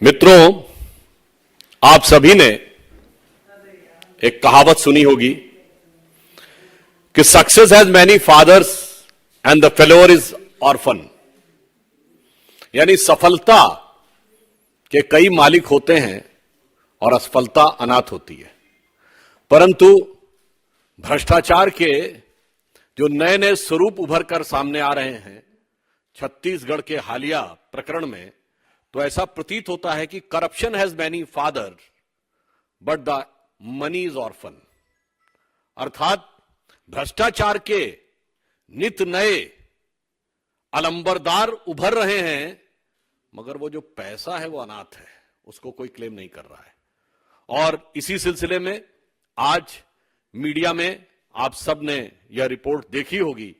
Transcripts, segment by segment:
मित्रों, आप सभी ने एक कहावत सुनी होगी कि success has many fathers and the failure is orphan. यानी सफलता के कई मालिक होते हैं और असफलता अनाथ होती है। परंतु भ्रष्टाचार के जो नए नए स्वरूप उभर कर सामने आ रहे हैं छत्तीसगढ़ के हालिया प्रकरण में, तो ऐसा प्रतीत होता है कि corruption has many father but the money is orphan. अर्थात भ्रष्टाचार के नित नए अलंबरदार उभर रहे हैं, मगर वो जो पैसा है वो अनाथ है, उसको कोई क्लेम नहीं कर रहा है। और इसी सिलसिले में आज मीडिया में आप सब ने यह रिपोर्ट देखी होगी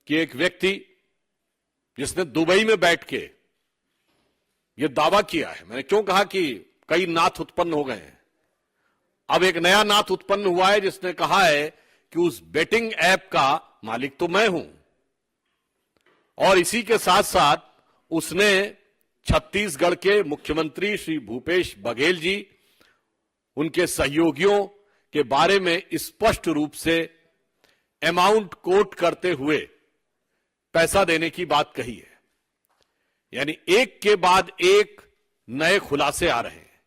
कि एक व्यक्ति जिसने दुबई में बैठ के यह दावा किया है, मैंने क्यों कहा कि कई नाथ उत्पन्न हो गए हैं, अब एक नया नाथ उत्पन्न हुआ है जिसने कहा है कि उस बेटिंग ऐप का मालिक तो मैं हूं। और इसी के साथ साथ उसने छत्तीसगढ़ के मुख्यमंत्री श्री भूपेश बघेल जी, उनके सहयोगियों के बारे में स्पष्ट रूप से अमाउंट कोट करते हुए पैसा देने की बात कही है। यानी एक के बाद एक नए खुलासे आ रहे हैं।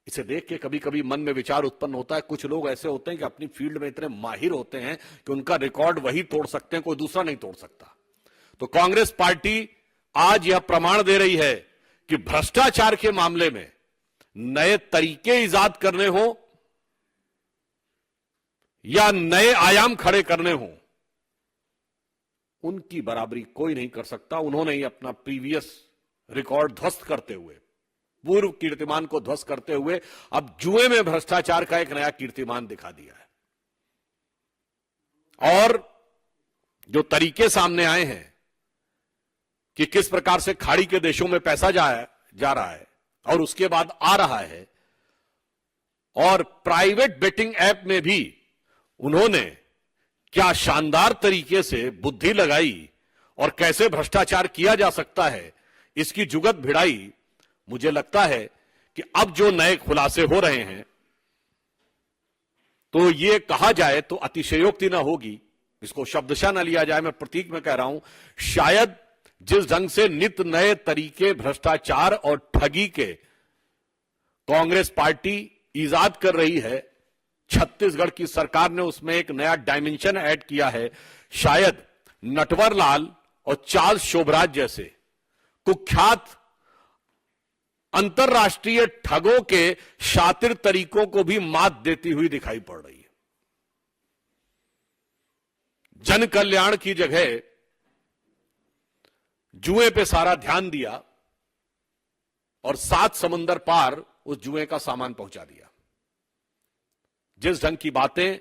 इसे देख के कभी कभी मन में विचार उत्पन्न होता है, कुछ लोग ऐसे होते हैं कि अपनी फील्ड में इतने माहिर होते हैं कि उनका रिकॉर्ड वही तोड़ सकते हैं, कोई दूसरा नहीं तोड़ सकता। तो कांग्रेस पार्टी आज यह प्रमाण दे रही है कि भ्रष्टाचार के मामले में नए तरीके इजाद करने हो या नए आयाम खड़े करने हो, उनकी बराबरी कोई नहीं कर सकता। उन्होंने ही अपना प्रीवियस रिकॉर्ड ध्वस्त करते हुए, पूर्व कीर्तिमान को ध्वस्त करते हुए, अब जुए में भ्रष्टाचार का एक नया कीर्तिमान दिखा दिया है। और जो तरीके सामने आए हैं कि किस प्रकार से खाड़ी के देशों में पैसा जा रहा है और उसके बाद आ रहा है, और प्राइवेट बेटिंग ऐप में भी उन्होंने क्या शानदार तरीके से बुद्धि लगाई और कैसे भ्रष्टाचार किया जा सकता है, इसकी जुगत भिड़ाई। मुझे लगता है कि अब जो नए खुलासे हो रहे हैं, तो ये कहा जाए तो अतिशयोक्ति ना होगी, इसको शब्दशः न लिया जाए, मैं प्रतीक में कह रहा हूं, शायद जिस ढंग से नित नए तरीके भ्रष्टाचार और ठगी के कांग्रेस पार्टी इजाद कर रही है, छत्तीसगढ़ की सरकार ने उसमें एक नया डायमेंशन ऐड किया है। शायद नटवरलाल और चार्ल्स शोभराज जैसे कुख्यात अंतरराष्ट्रीय ठगों के शातिर तरीकों को भी मात देती हुई दिखाई पड़ रही है। जन कल्याण की जगह जुए पे सारा ध्यान दिया और 7 समुंदर पार उस जुए का सामान पहुंचा दिया। जिस ढंग की बातें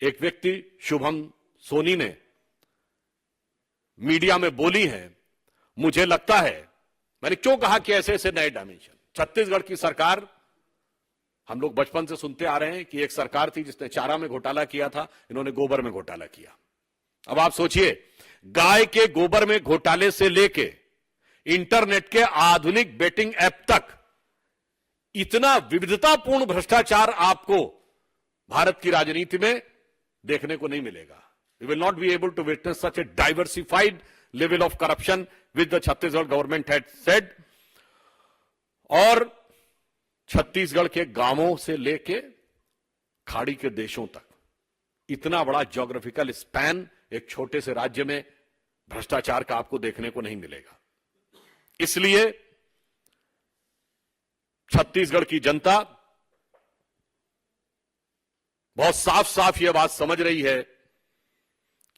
एक व्यक्ति शुभम सोनी ने मीडिया में बोली हैं, मुझे लगता है, मैंने क्यों कहा कि ऐसे ऐसे नए डायमेंशन। छत्तीसगढ़ की सरकार, हम लोग बचपन से सुनते आ रहे हैं कि एक सरकार थी जिसने चारा में घोटाला किया था, इन्होंने गोबर में घोटाला किया। अब आप सोचिए, गाय के गोबर में घोटाले से लेके इंटरनेट के आधुनिक बेटिंग ऐप तक इतना विविधतापूर्ण भ्रष्टाचार आपको भारत की राजनीति में देखने को नहीं मिलेगा। We will not be able to witness such a diversified level of corruption with the Chhattisgarh government had said. और छत्तीसगढ़ के गांवों से लेके खाड़ी के देशों तक इतना बड़ा ज्योग्राफिकल स्पैन एक छोटे से राज्य में भ्रष्टाचार का आपको देखने को नहीं मिलेगा। इसलिए छत्तीसगढ़ की जनता बहुत साफ साफ यह बात समझ रही है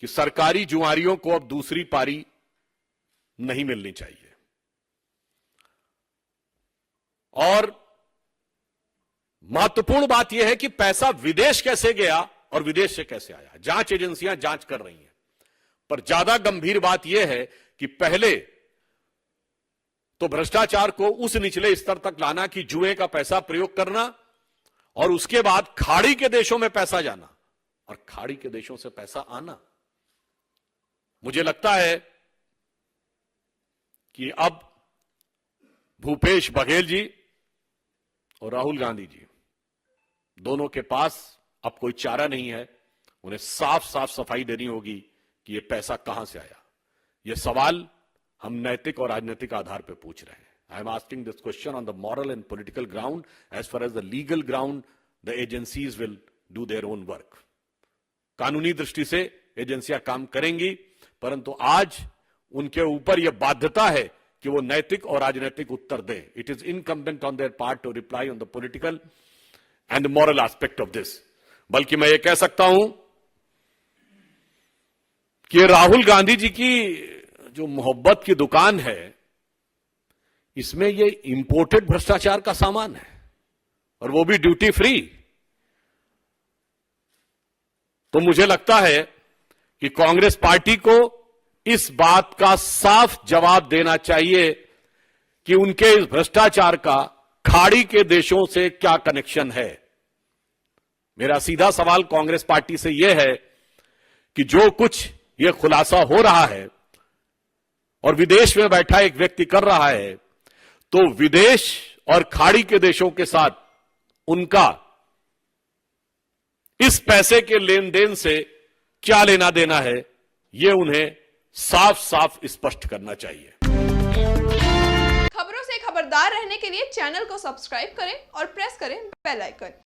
कि सरकारी जुआरियों को अब दूसरी पारी नहीं मिलनी चाहिए। और महत्वपूर्ण बात यह है कि पैसा विदेश कैसे गया और विदेश से कैसे आया, जांच एजेंसियां जांच कर रही हैं। पर ज्यादा गंभीर बात यह है कि पहले तो भ्रष्टाचार को उस निचले स्तर तक लाना कि जुए का पैसा प्रयोग करना, और उसके बाद खाड़ी के देशों में पैसा जाना और खाड़ी के देशों से पैसा आना। मुझे लगता है कि अब भूपेश बघेल जी और राहुल गांधी जी, दोनों के पास अब कोई चारा नहीं है। उन्हें साफ साफ सफाई देनी होगी कि यह पैसा कहां से आया। यह सवाल हम नैतिक और राजनीतिक आधार पर पूछ रहे हैं। I am asking this question on the moral and political ground. As far as the legal ground, the agencies will do their own work. कानूनी दृष्टि से एजेंसियां काम करेंगी, परंतु आज उनके ऊपर यह बाध्यता है कि वो नैतिक और राजनीतिक उत्तर दें। It is incumbent on their part two reply on the political and the moral aspect of this. बल्कि मैं ये कह सकता हूं कि राहुल गांधी जी की जो मोहब्बत की दुकान है, इसमें ये इंपोर्टेड भ्रष्टाचार का सामान है, और वो भी ड्यूटी फ्री। तो मुझे लगता है कि कांग्रेस पार्टी को इस बात का साफ जवाब देना चाहिए कि उनके इस भ्रष्टाचार का खाड़ी के देशों से क्या कनेक्शन है। मेरा सीधा सवाल कांग्रेस पार्टी से यह है कि जो कुछ यह खुलासा हो रहा है और विदेश में बैठा एक व्यक्ति कर रहा है, तो विदेश और खाड़ी के देशों के साथ उनका इस पैसे के लेन देन से क्या लेना देना है, यह उन्हें साफ साफ स्पष्ट करना चाहिए। खबरों से खबरदार रहने के लिए चैनल को सब्सक्राइब करें और प्रेस करें बेल आइकन।